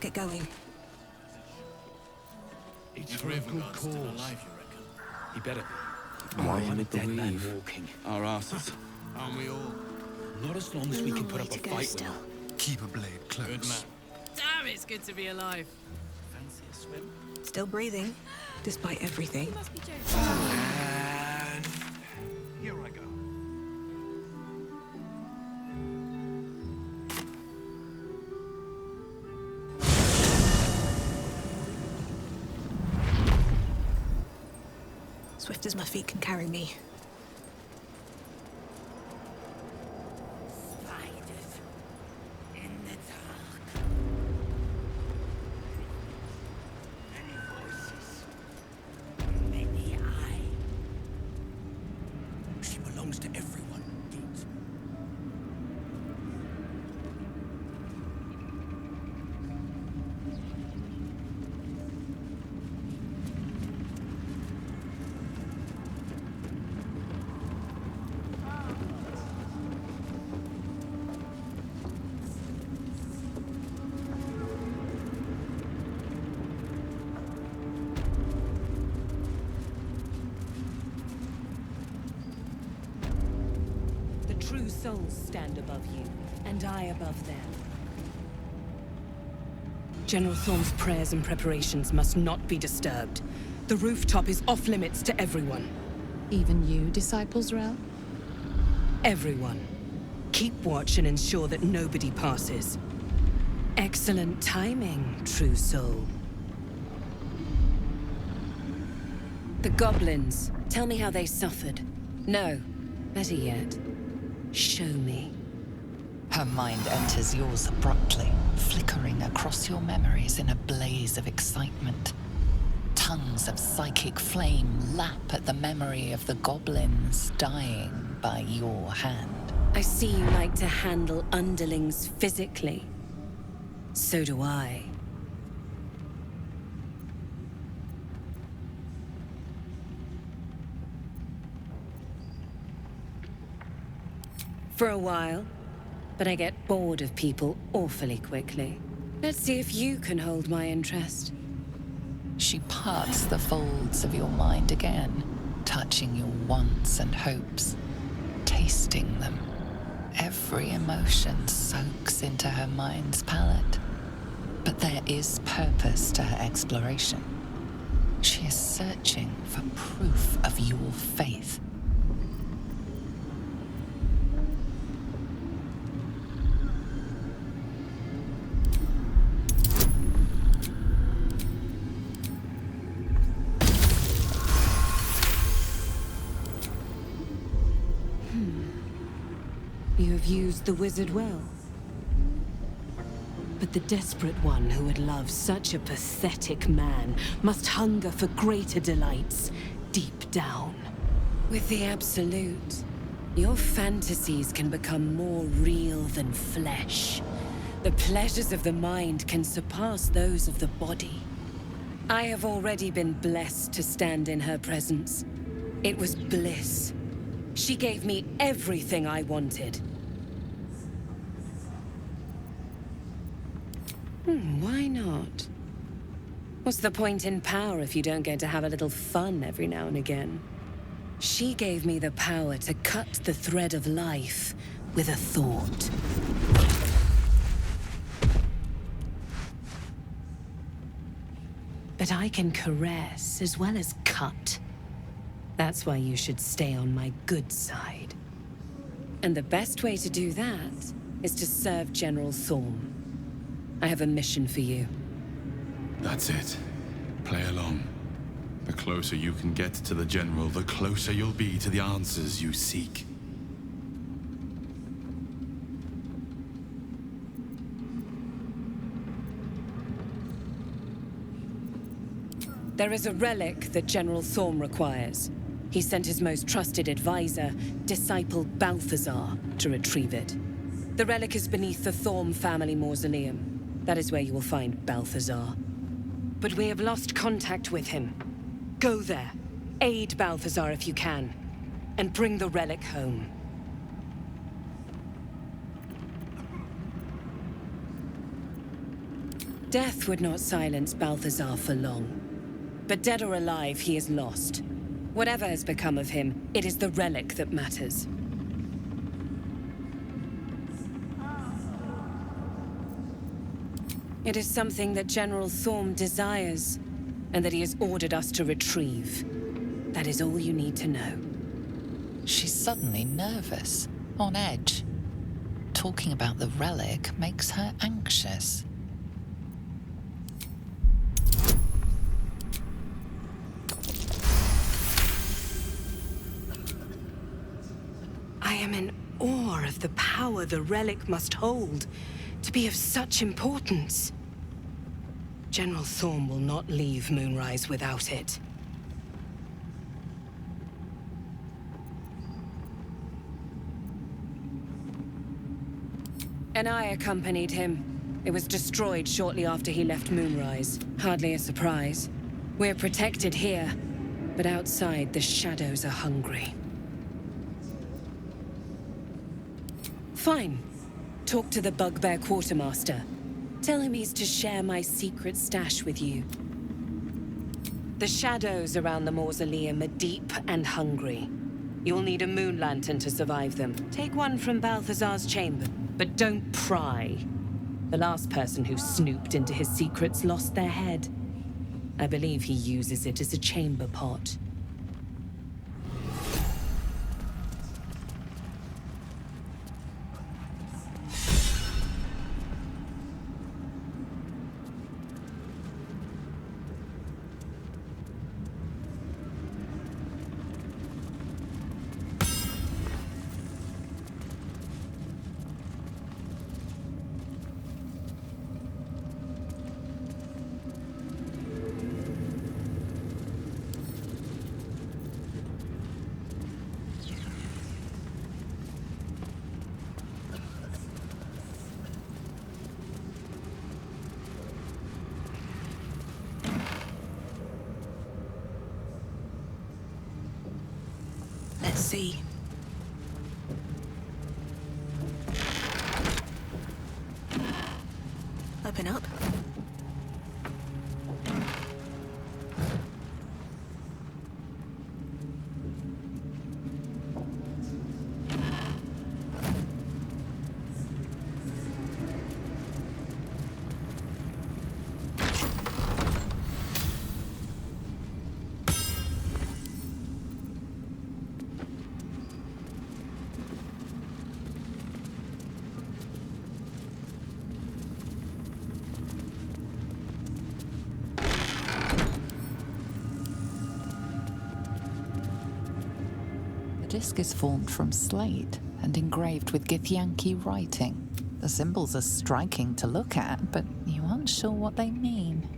get going. It's for a good cause. Still alive, you reckon? He better be. Why I'm a would dead man believe walking. our asses? Aren't we all? Not as long as we can put up a fight with still. him. Keep a blade close. Good man. Damn, it's good to be alive. Fancy a swim? Still breathing, despite everything. You must be joking. And here I go. Swift as my feet can carry me. Spiders in the dark. Many voices. Many eyes. She belongs to everyone, Git. The true souls stand above you, and I above them. General Thorm's prayers and preparations must not be disturbed. The rooftop is off limits to everyone. Even you, Disciples Rel? Everyone. Keep watch and ensure that nobody passes. Excellent timing, true soul. The goblins. Tell me how they suffered. No, better yet, show me. Her mind enters yours abruptly, flickering across your memories in a blaze of excitement. Tongues of psychic flame lap at the memory of the goblins dying by your hand. I see you like to handle underlings physically. So do I. For a while, but I get bored of people awfully quickly. Let's see if you can hold my interest. She parts the folds of your mind again, touching your wants and hopes, tasting them. Every emotion soaks into her mind's palate. But there is purpose to her exploration. She is searching for proof of your faith. You have used the wizard well. But the desperate one who would love such a pathetic man must hunger for greater delights deep down. With the Absolute, your fantasies can become more real than flesh. The pleasures of the mind can surpass those of the body. I have already been blessed to stand in her presence. It was bliss. She gave me everything I wanted. Why not? What's the point in power if you don't get to have a little fun every now and again? She gave me the power to cut the thread of life with a thought. But I can caress as well as cut. That's why you should stay on my good side. And the best way to do that is to serve General Thorm. I have a mission for you. That's it. Play along. The closer you can get to the General, the closer you'll be to the answers you seek. There is a relic that General Thorm requires. He sent his most trusted advisor, disciple Balthazar, to retrieve it. The relic is beneath the Thorm family mausoleum. That is where you will find Balthazar. But we have lost contact with him. Go there, aid Balthazar if you can, and bring the relic home. Death would not silence Balthazar for long. But dead or alive, he is lost. Whatever has become of him, it is the relic that matters. It is something that General Thorm desires, and that he has ordered us to retrieve. That is all you need to know. She's suddenly nervous, on edge. Talking about the relic makes her anxious. I am in awe of the power the relic must hold, to be of such importance. General Thorm will not leave Moonrise without it. And I accompanied him. It was destroyed shortly after he left Moonrise. Hardly a surprise. We're protected here, but outside the shadows are hungry. Fine. Talk to the Bugbear Quartermaster. Tell him he's to share my secret stash with you. The shadows around the mausoleum are deep and hungry. You'll need a moon lantern to survive them. Take one from Balthazar's chamber, but don't pry. The last person who snooped into his secrets lost their head. I believe he uses it as a chamber pot. Let's see. Open up. The disc is formed from slate and engraved with Githyanki writing. The symbols are striking to look at, but you aren't sure what they mean.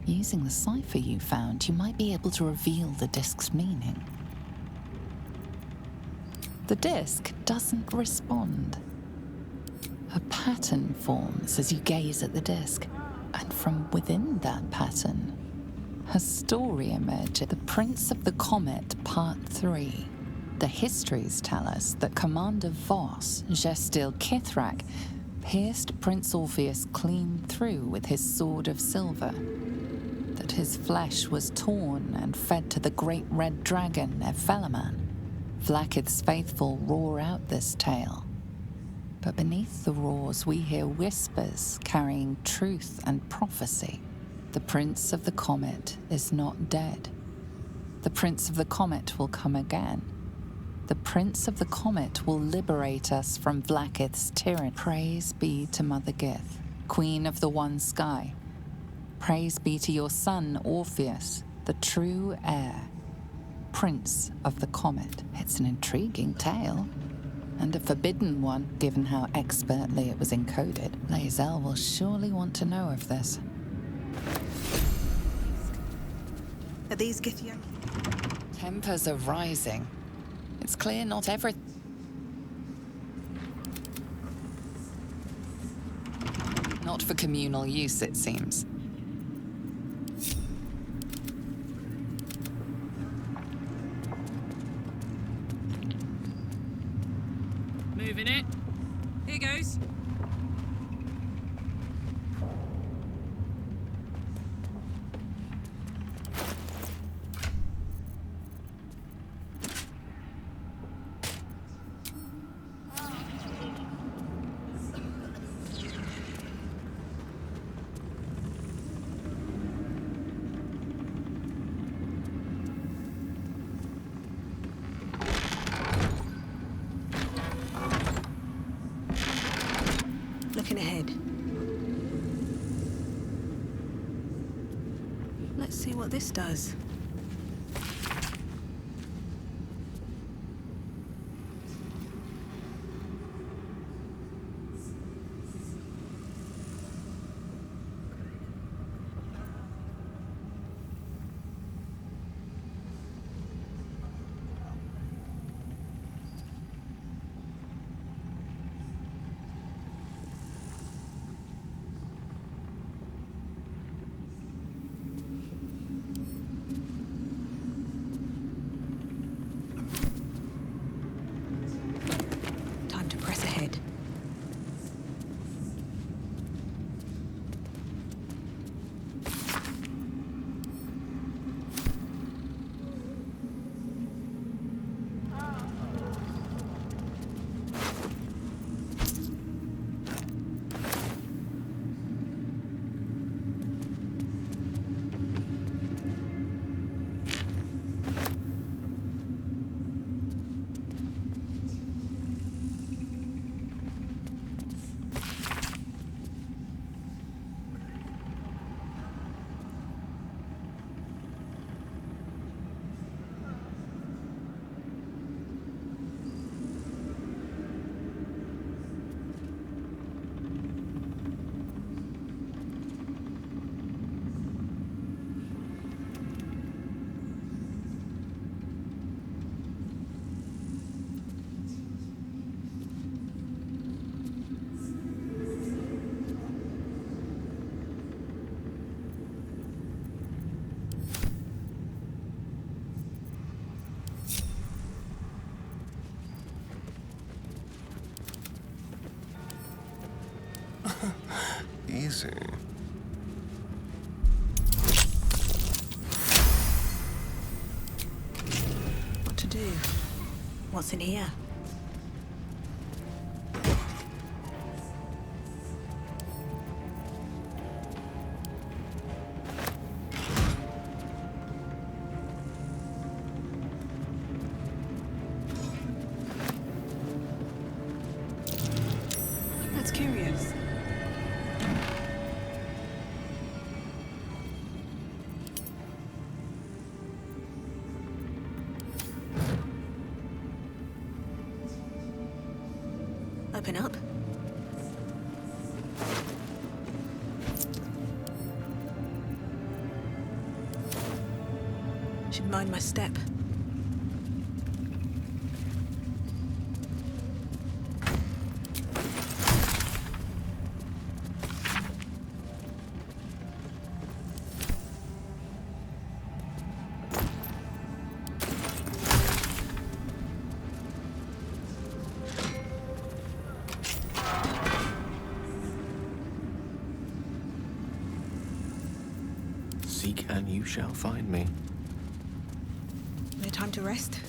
Using the cipher you found, you might be able to reveal the disc's meaning. The disc doesn't respond. A pattern forms as you gaze at the disc, and from within that pattern, a story emerges. The Prince of the Comet, Part 3. The histories tell us that Commander Voss, Gestil Kithrak, pierced Prince Orpheus clean through with his sword of silver, that his flesh was torn and fed to the great red dragon, Ephelaman. Vlaakith's faithful roar out this tale. But beneath the roars we hear whispers carrying truth and prophecy. The Prince of the Comet is not dead. The Prince of the Comet will come again. The Prince of the Comet will liberate us from Vlaakith's tyranny. Praise be to Mother Gith, Queen of the One Sky. Praise be to your son, Orpheus, the true heir, Prince of the Comet. It's an intriguing tale, and a forbidden one, given how expertly it was encoded. Lae'zel will surely want to know of this. Are these Githyanki? Tempers are rising. It's clear not every... Not for communal use, it seems. Moving it. Here goes. Let's see what this does. Time to press ahead. Easy. What to do? What's in here? That's curious. Open up. Should mind my step. Seek and you shall find me. No time to rest.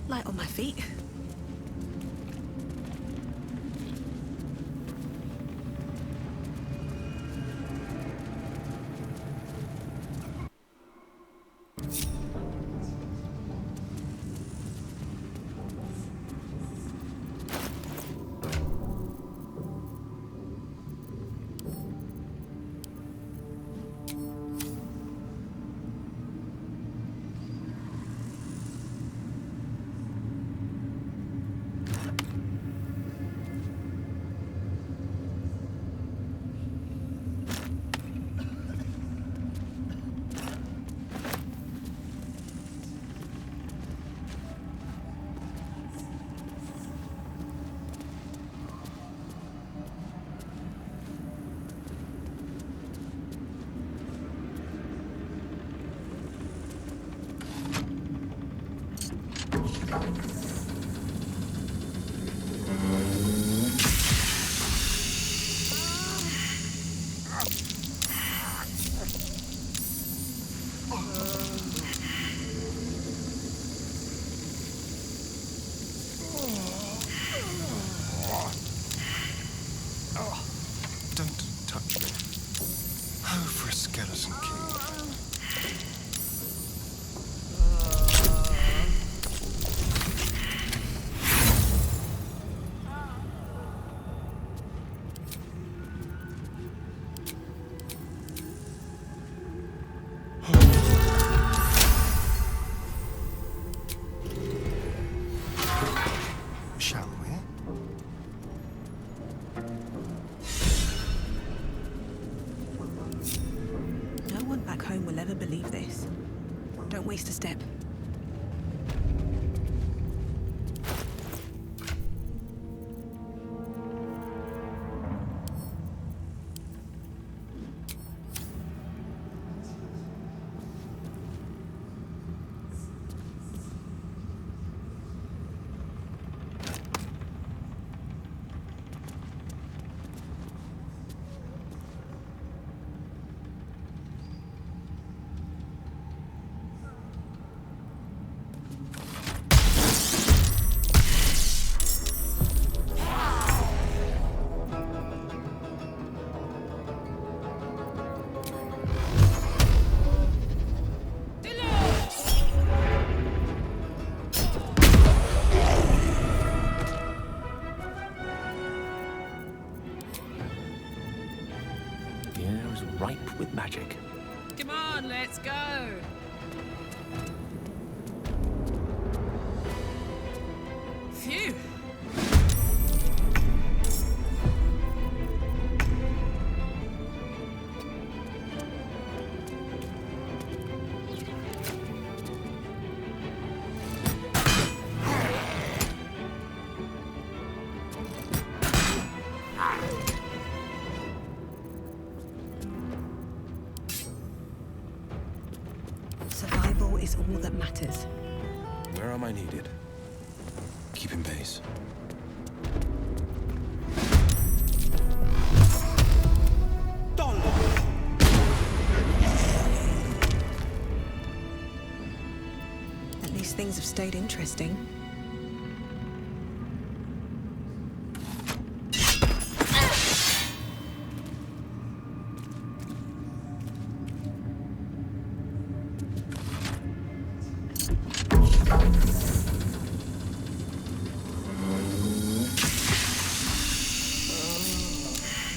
Light on my feet. No one back home will ever believe this. Don't waste a step. The air is ripe with magic. Come on, let's go. Phew. Survival is all that matters. Where am I needed? Keep in pace. At least things have stayed interesting.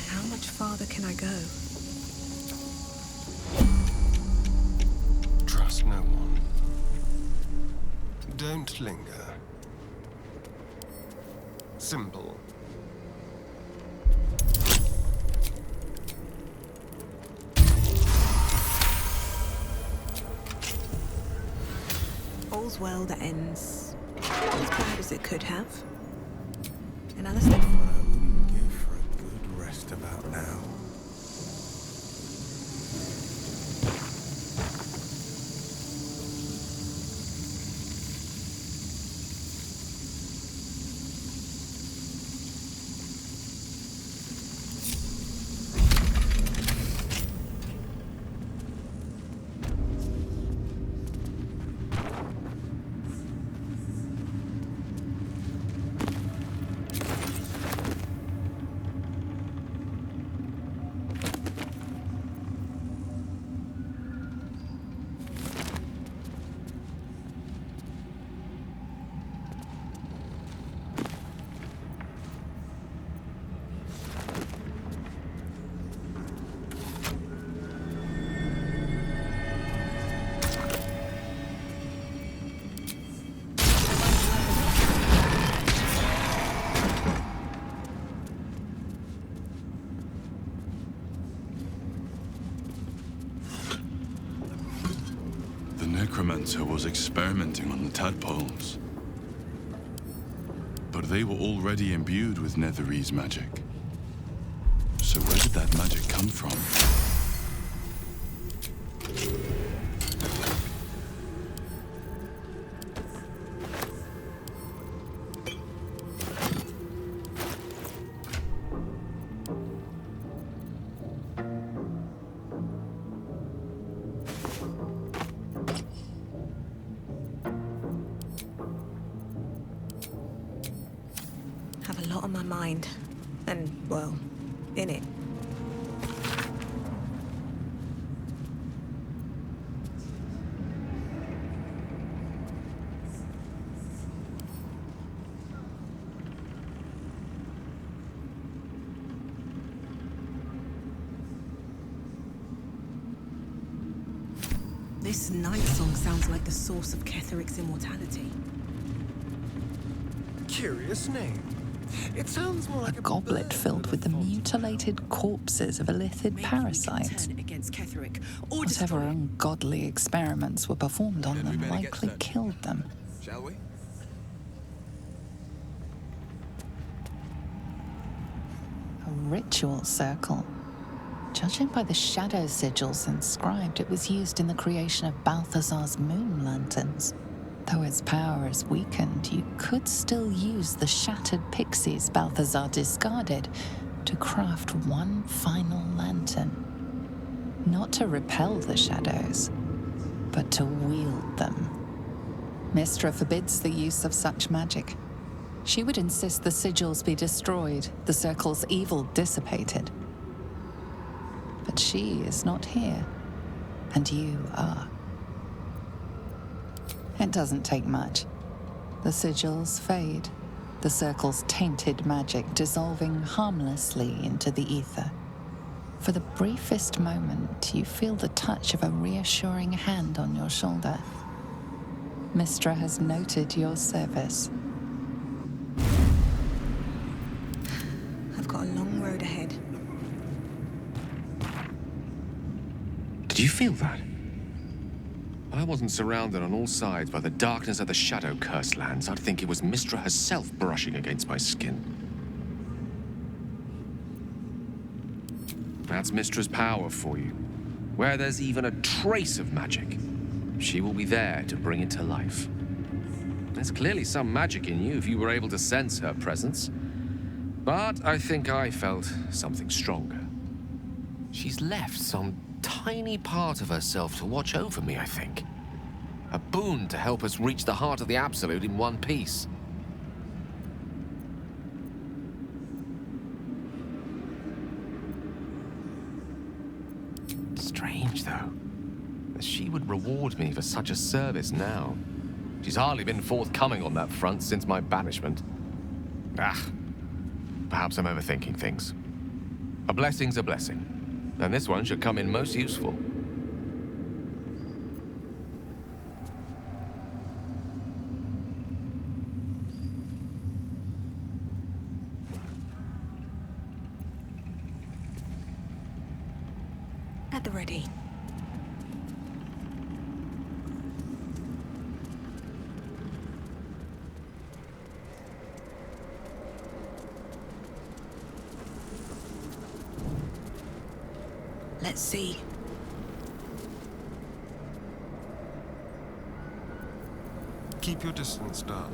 How much farther can I go? Trust no one. Don't linger. Simple. All's well that ends not as bad as it could have. Another step forward. I wouldn't give for a good rest about now. The necromancer was experimenting on the tadpoles. But they were already imbued with Netherese magic. So where did that magic come from? Have a lot on my mind. And, well, in it. This night song sounds like the source of Ketheric's immortality. Curious name. It sounds more A like a goblet bird filled than a with the fox. mutilated corpses of illithid parasites. Against Ketherick, or Whatever destroy it. ungodly experiments were performed on Then we them better get likely searching. killed them. Shall we? A ritual circle. Judging by the shadow sigils inscribed, it was used in the creation of Balthazar's moon lanterns. Though its power is weakened, you could still use the shattered pixies Balthazar discarded to craft one final lantern. Not to repel the shadows, but to wield them. Mystra forbids the use of such magic. She would insist the sigils be destroyed, the circle's evil dissipated. But she is not here, and you are. It doesn't take much. The sigils fade, the circle's tainted magic dissolving harmlessly into the ether. For the briefest moment, you feel the touch of a reassuring hand on your shoulder. Mystra has noted your service. I've got a long road ahead. Did you feel that? I wasn't surrounded on all sides by the darkness of the shadow-cursed lands. I'd think it was Mystra herself brushing against my skin. That's Mystra's power for you. Where there's even a trace of magic, she will be there to bring it to life. There's clearly some magic in you if you were able to sense her presence. But I think I felt something stronger. She's left some tiny part of herself to watch over me, I think. A boon to help us reach the heart of the Absolute in one piece. Strange, though, that she would reward me for such a service now. She's hardly been forthcoming on that front since my banishment. Perhaps I'm overthinking things. A blessing's a blessing, and this one should come in most useful. At the ready. Let's see. Keep your distance, darling.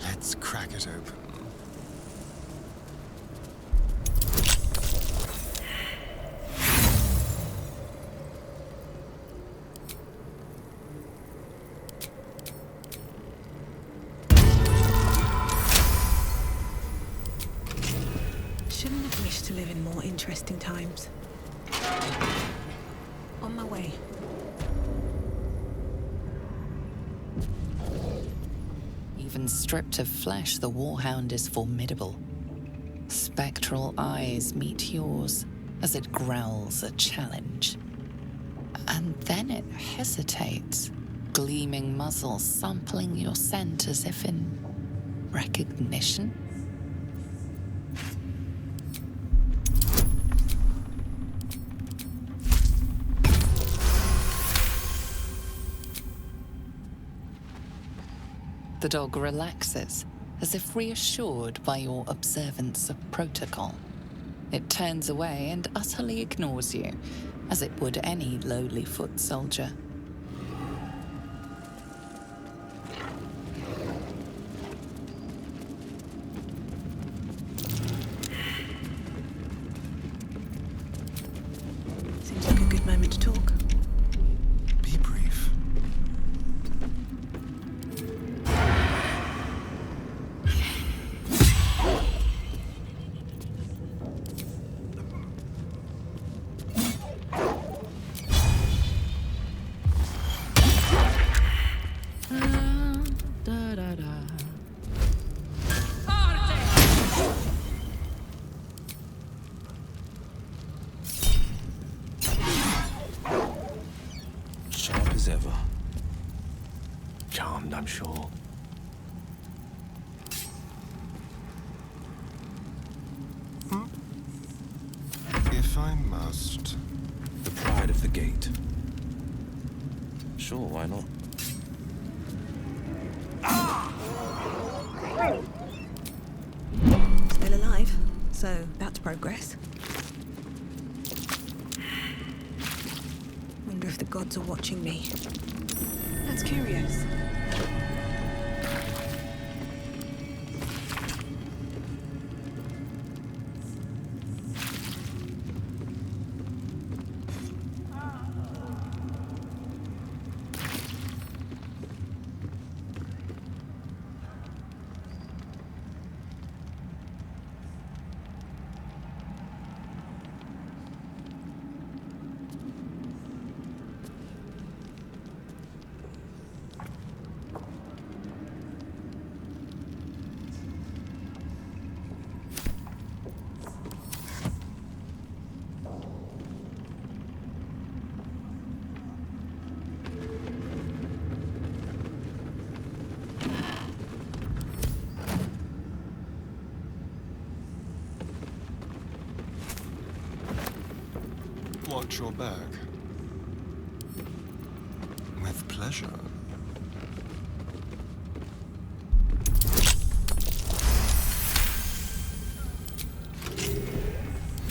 Let's crack it open. Shouldn't have wished to live in more interesting times. On my way. Even stripped of flesh, the Warhound is formidable. Spectral eyes meet yours as it growls a challenge. And then it hesitates, gleaming muzzle sampling your scent as if in recognition. The dog relaxes, as if reassured by your observance of protocol. It turns away and utterly ignores you, as it would any lowly foot soldier. Seems like a good moment to talk. Be brief. If I must. The pride of the gate. Sure, why not? Still alive, so that's progress. Wonder if the gods are watching me. That's curious. Watch your back. With pleasure.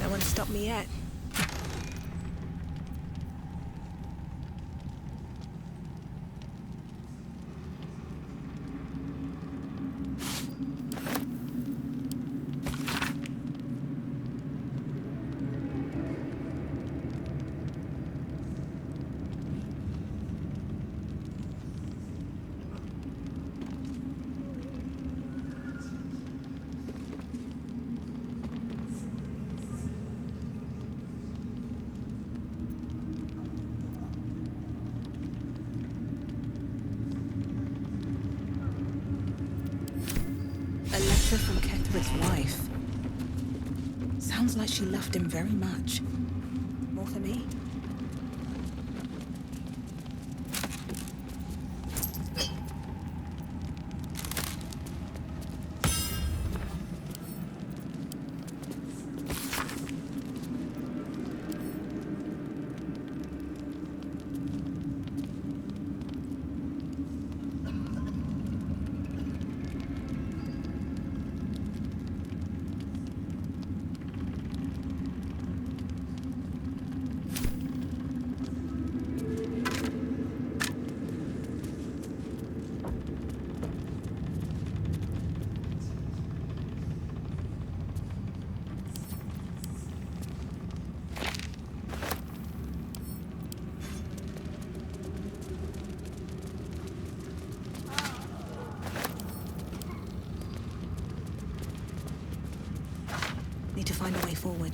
No one stopped me yet. A letter from Ketheric's wife. Sounds like she loved him very much. More for me? Need to find a way forward.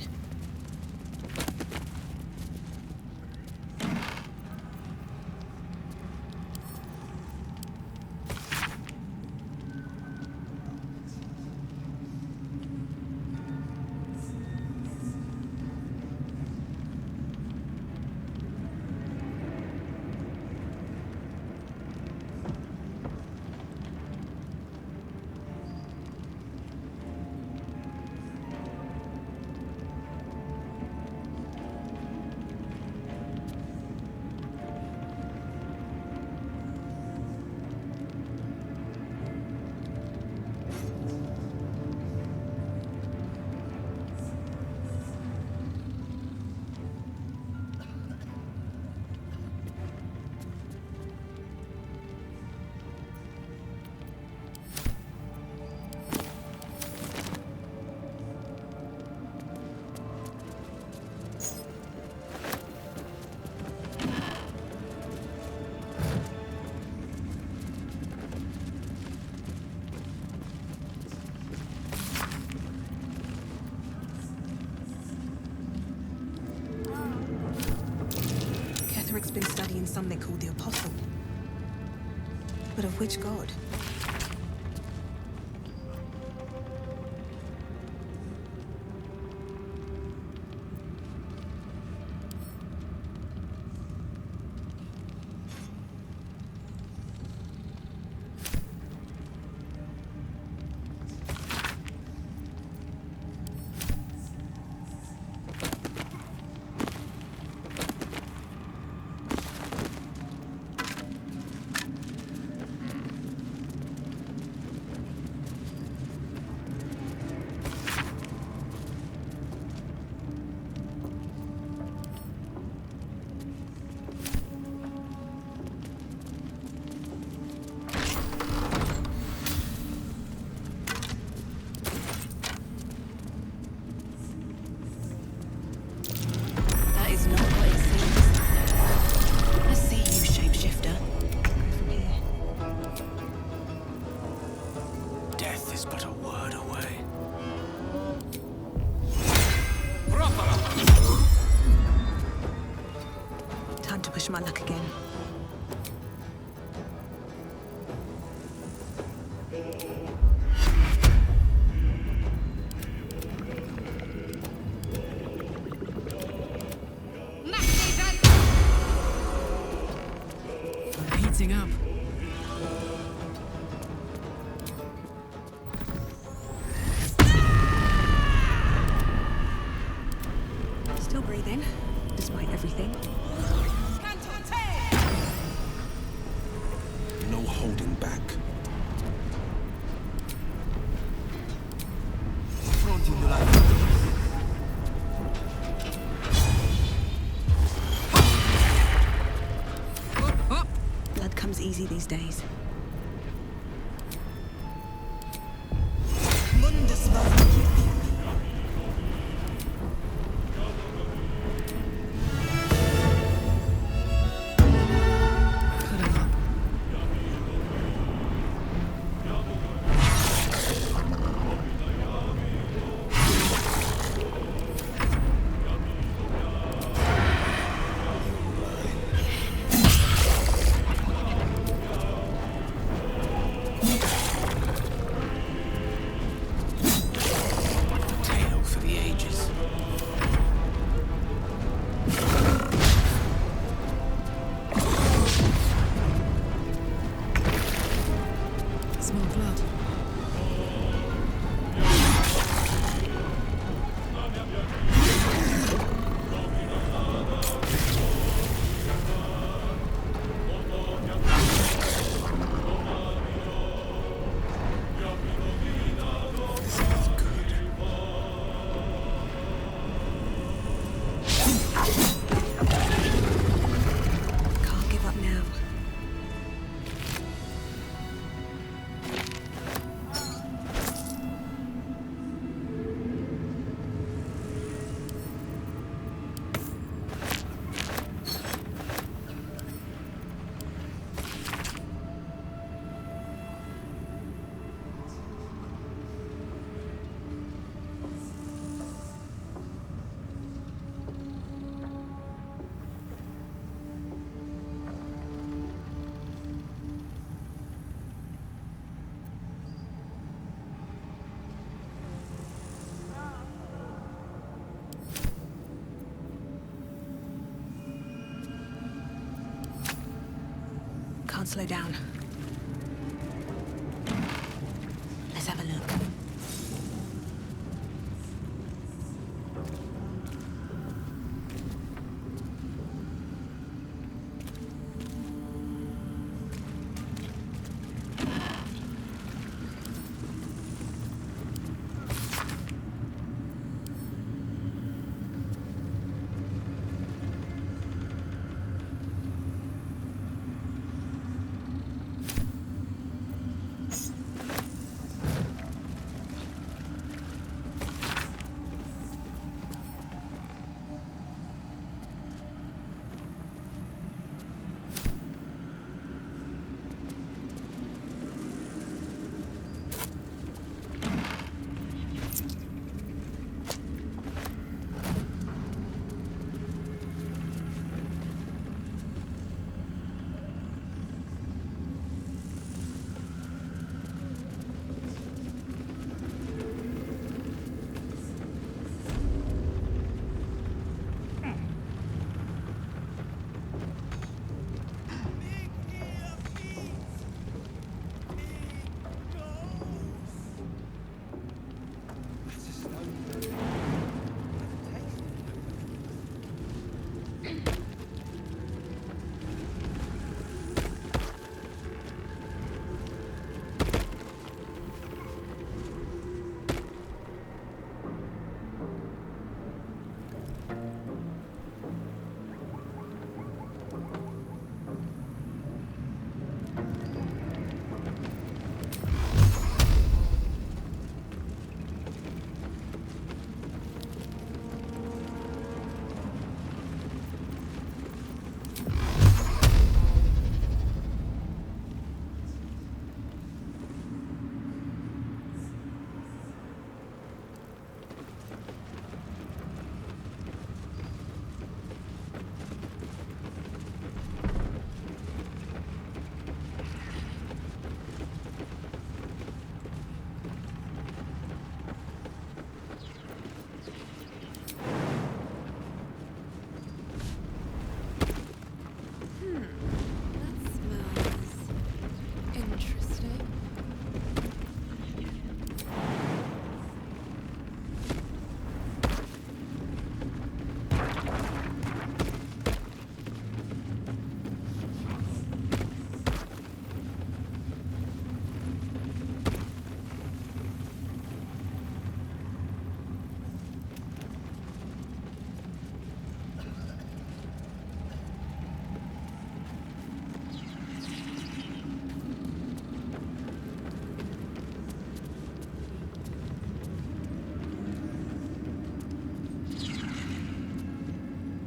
Ketheric's been studying something called the Apostle. But of which god? then, despite everything. No holding back. Blood comes easy these days. Tale for the ages. Smell blood. This is good. Can't give up now. Can't slow down. Let's have a look.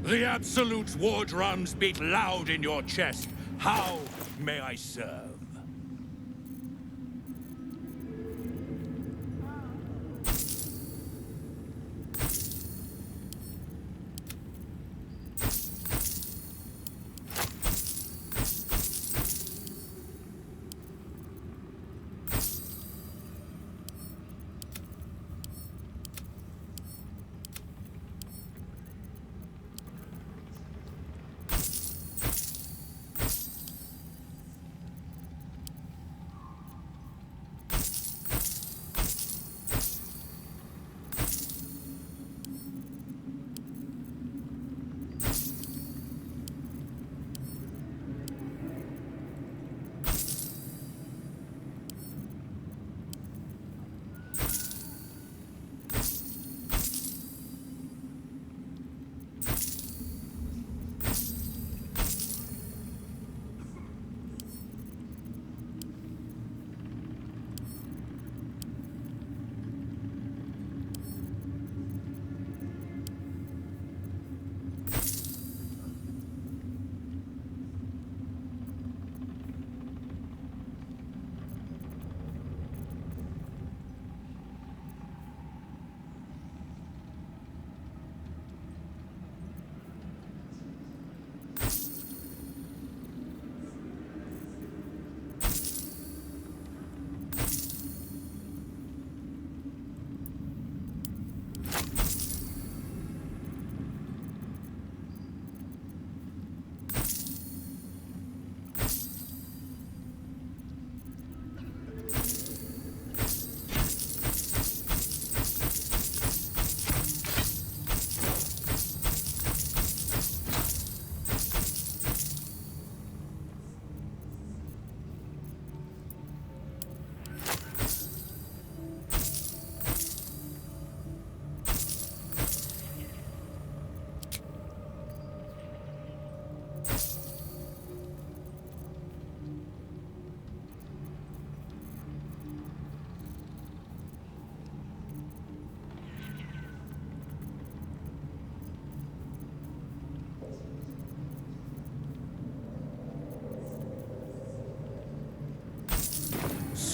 The Absolute's war drums beat loud in your chest. How may I serve?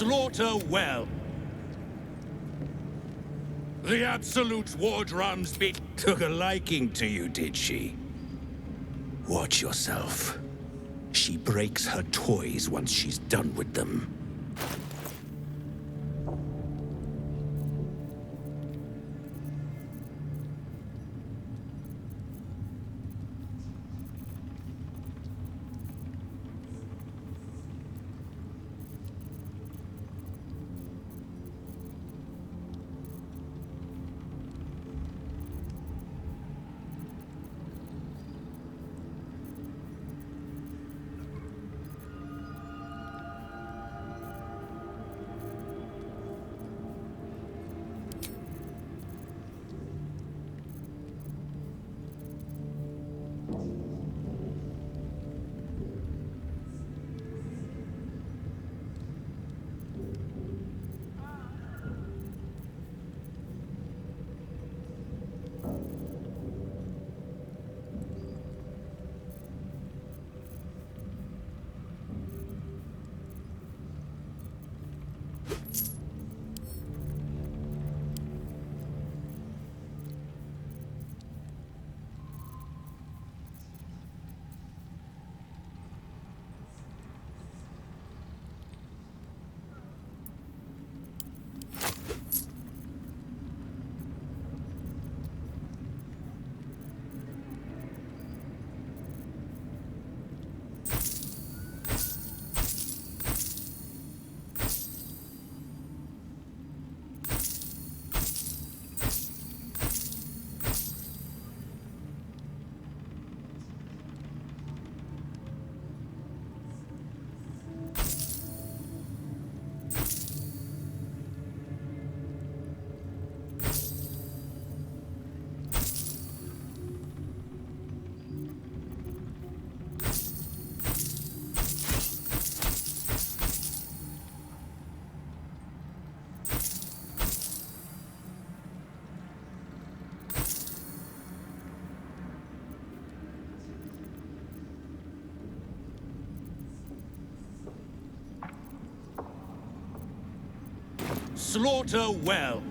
Slaughter well. The Absolute's war drums beat. Took a liking to you, did she? Watch yourself. She breaks her toys once she's done with them. slaughter well.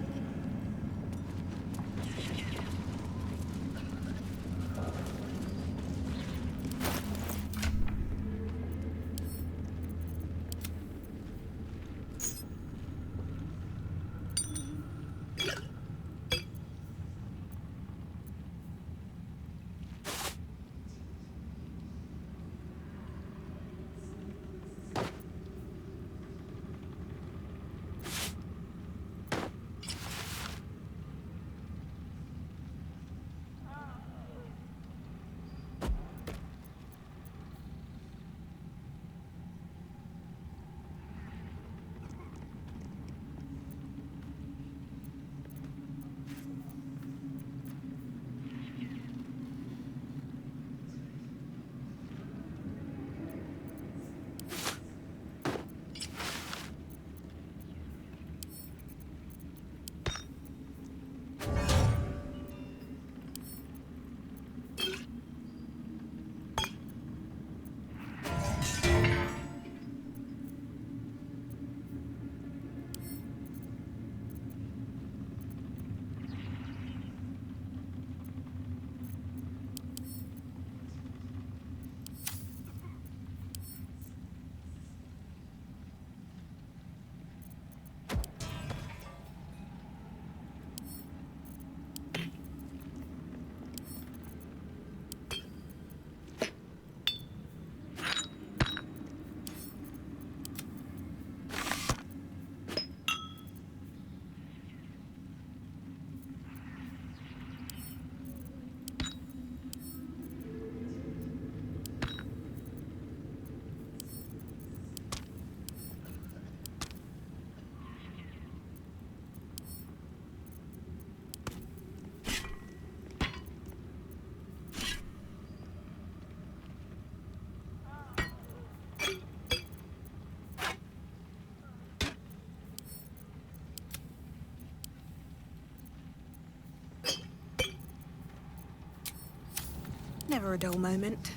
Never a dull moment.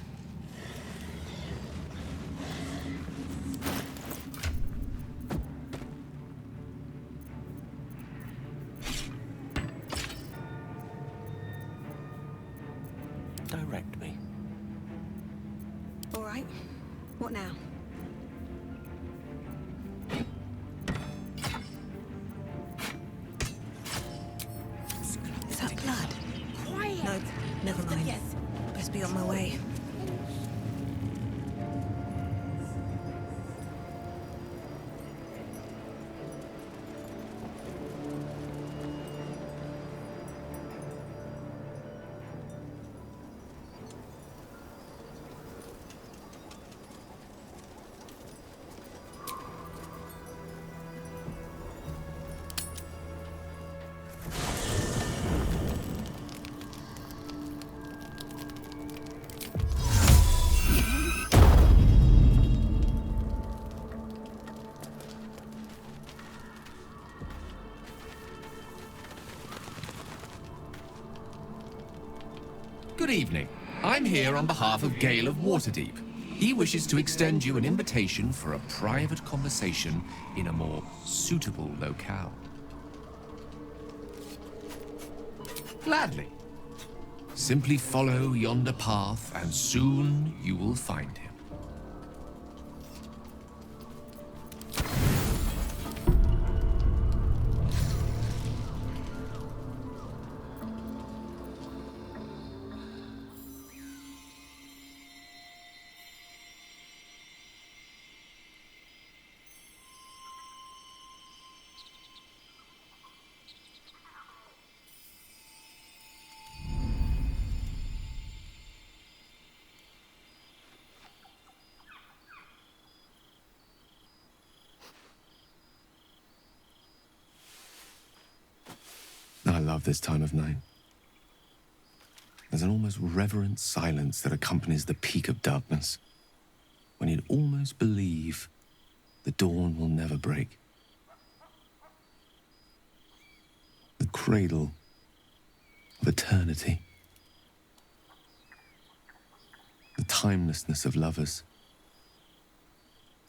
Direct me. All right. What now? Is that blood? Quiet. No, never mind. Yes. Best be on my way. Good evening. I'm here on behalf of Gale of Waterdeep. He wishes to extend you an invitation for a private conversation in a more suitable locale. Gladly. Simply follow yonder path, and soon you will find him. I love this time of night. There's an almost reverent silence that accompanies the peak of darkness, when you'd almost believe the dawn will never break. The cradle of eternity. The timelessness of lovers.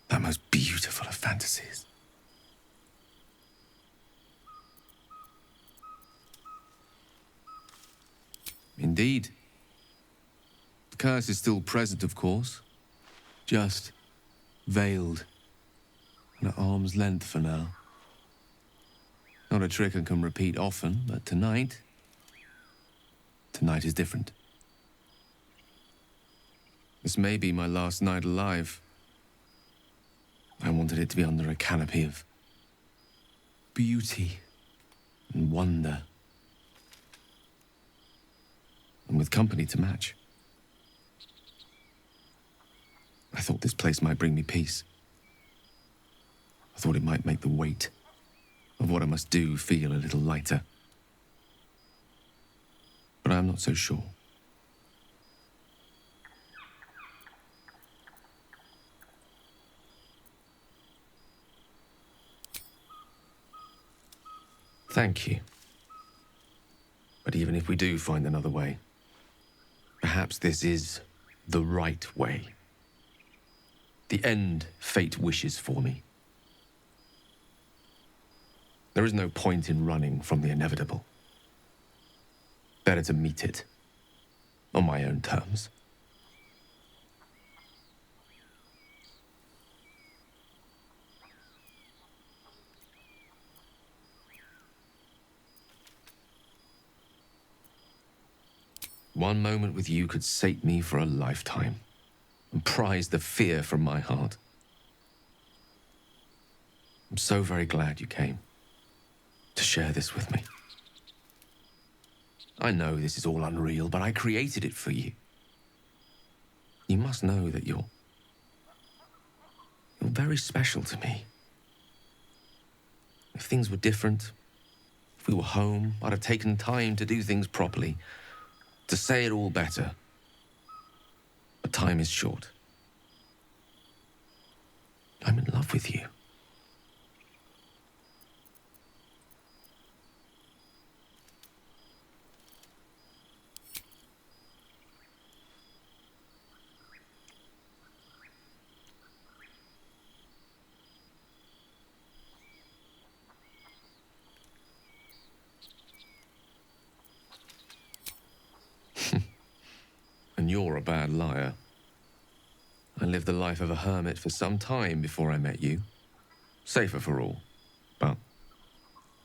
That most beautiful of fantasies. Indeed. The curse is still present, of course. Just veiled and at arm's length for now. Not a trick I can repeat often, but tonight is different. This may be my last night alive. I wanted it to be under a canopy of beauty and wonder, and with company to match. I thought this place might bring me peace. I thought it might make the weight of what I must do feel a little lighter. But I'm not so sure. Thank you. But even if we do find another way, perhaps this is the right way. The end fate wishes for me. There is no point in running from the inevitable. Better to meet it on my own terms. One moment with you could sate me for a lifetime and prize the fear from my heart. I'm so very glad you came to share this with me. I know this is all unreal, but I created it for you. You must know that you're very special to me. If things were different, if we were home, I'd have taken time to do things properly, to say it all better. But time is short. I'm in love with you. And you're a bad liar. I lived the life of a hermit for some time before I met you. Safer for all, but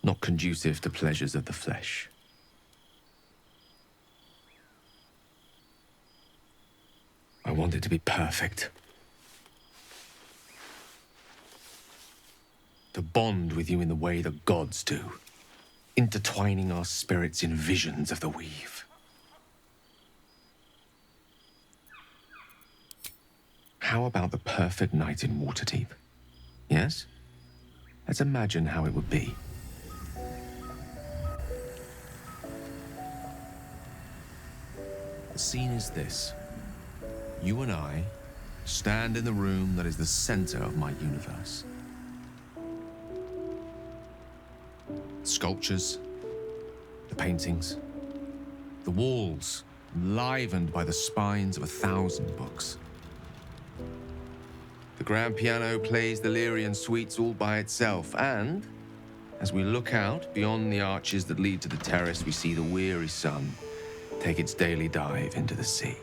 not conducive to pleasures of the flesh. I want it to be perfect. To bond with you in the way the gods do, intertwining our spirits in visions of the weave. How about the perfect night in Waterdeep? Yes? Let's imagine how it would be. The scene is this. You and I stand in the room that is the center of my universe. Sculptures, the paintings, the walls enlivened by the spines of 1,000 books. The grand piano plays the Lyrian suites all by itself, and as we look out beyond the arches that lead to the terrace, we see the weary sun take its daily dive into the sea.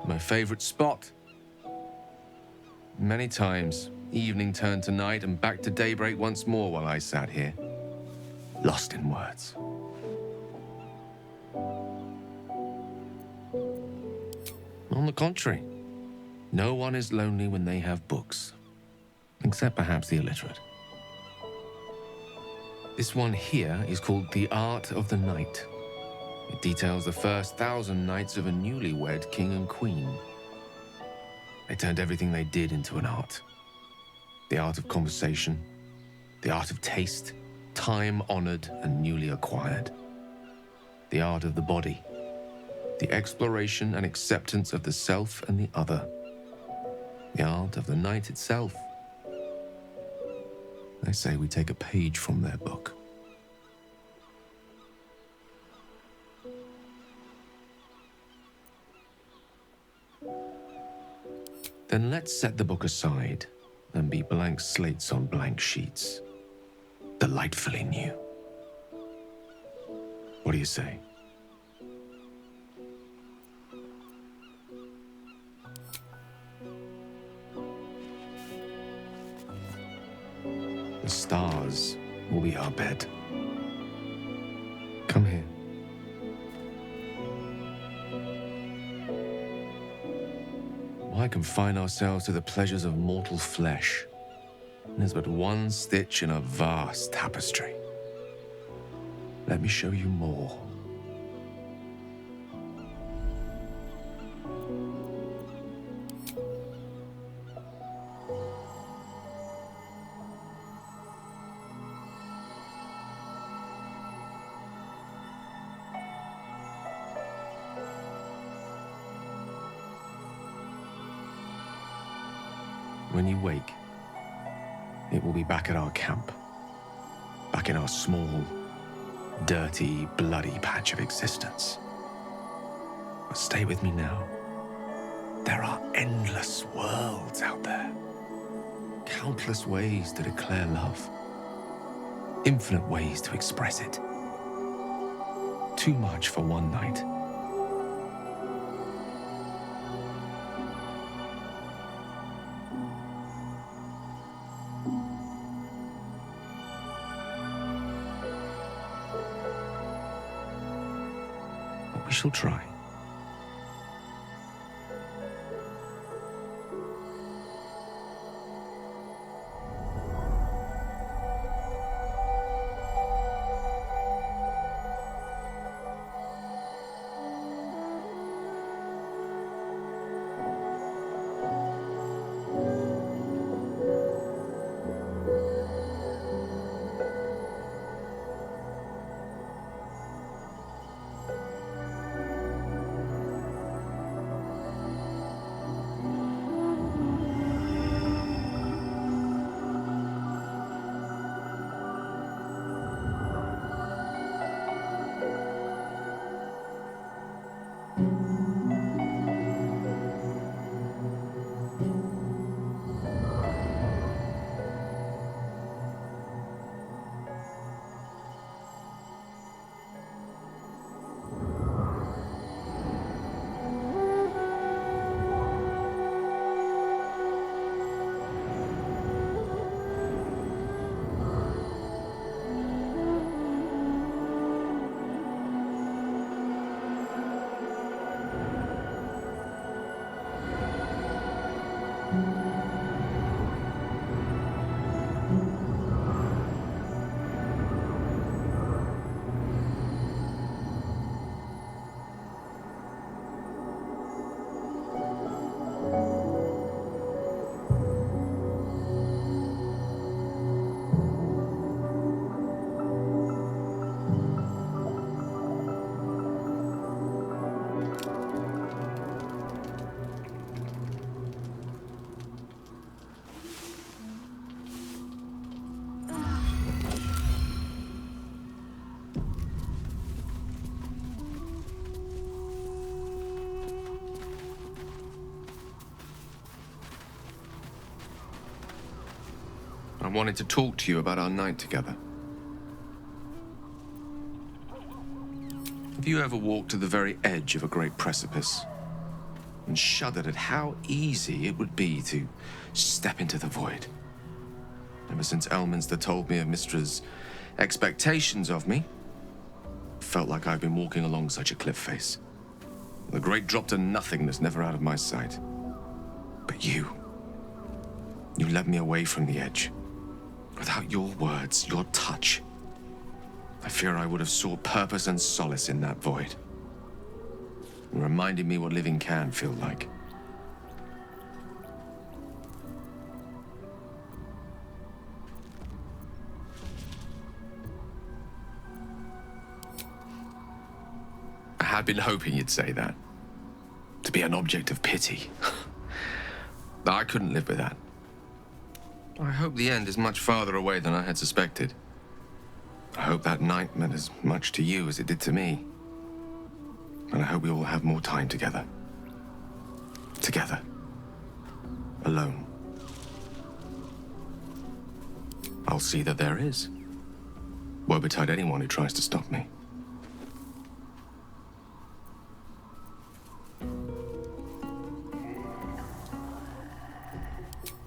My favorite spot. Many times, evening turned to night and back to daybreak once more while I sat here, lost in words. On the contrary, no one is lonely when they have books, except perhaps the illiterate. This one here is called The Art of the Night. It details the first 1,000 nights of a newlywed king and queen. They turned everything they did into an art. The art of conversation, the art of taste, time-honored and newly acquired. The art of the body, the exploration and acceptance of the self and the other, the art of the night itself. They say we take a page from their book. Then let's set the book aside and be blank slates on blank sheets. Delightfully new. What do you say? The stars will be our bed. Come here. Why confine ourselves to the pleasures of mortal flesh? There's but one stitch in a vast tapestry. Let me show you more. When you wake, it will be back at our camp. Back in our small, dirty, bloody patch of existence. But stay with me now. There are endless worlds out there. Countless ways to declare love. Infinite ways to express it. Too much for one night. We shall try. I wanted to talk to you about our night together. Have you ever walked to the very edge of a great precipice and shuddered at how easy it would be to step into the void? Ever since Elminster told me of Mistra's expectations of me, it felt like I've been walking along such a cliff face. The great drop to nothingness, never out of my sight. But you led me away from the edge. Without your words, your touch, I fear I would have sought purpose and solace in that void. And reminded me what living can feel like. had been hoping you'd say that. To be an object of pity. I couldn't live with that. I hope the end is much farther away than I had suspected. I hope that night meant as much to you as it did to me. And I hope we all have more time together. Together. Alone. I'll see that there is. Woe betide anyone who tries to stop me.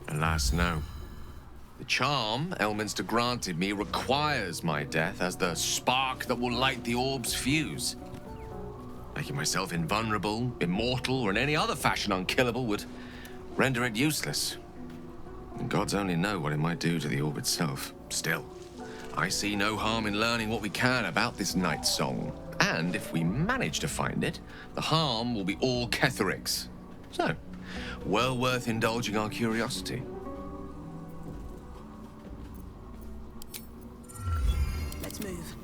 Alas, no. The charm Elminster granted me requires my death as the spark that will light the orb's fuse. Making myself invulnerable, immortal, or in any other fashion unkillable would render it useless. And gods only know what it might do to the orb itself. Still, I see no harm in learning what we can about this night song. And if we manage to find it, the harm will be all Ketheric's. So, well worth indulging our curiosity. Let's move.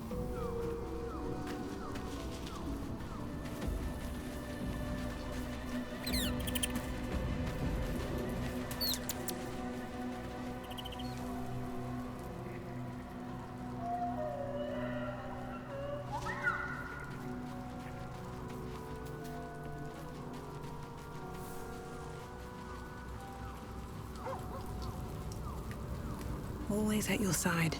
Always at your side.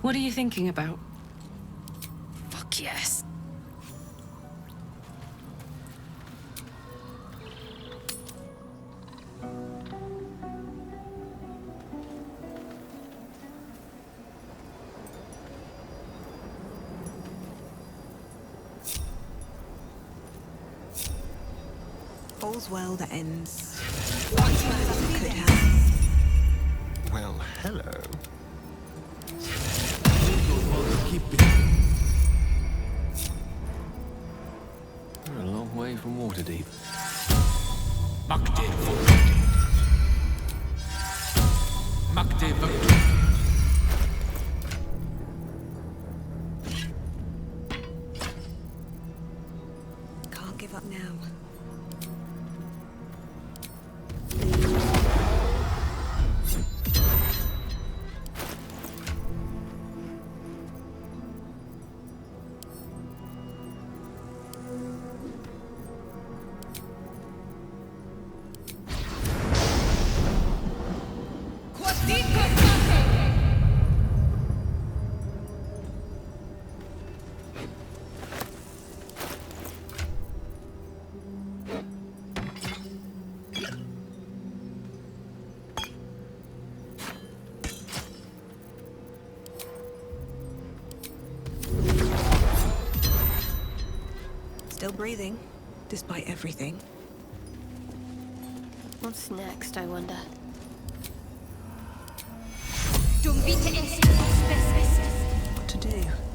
What are you thinking about? Fuck yes. All's well that ends. Well, hello. We're a long way from Waterdeep. Can't give up now. Still breathing, despite everything. What's next, I wonder? What to do?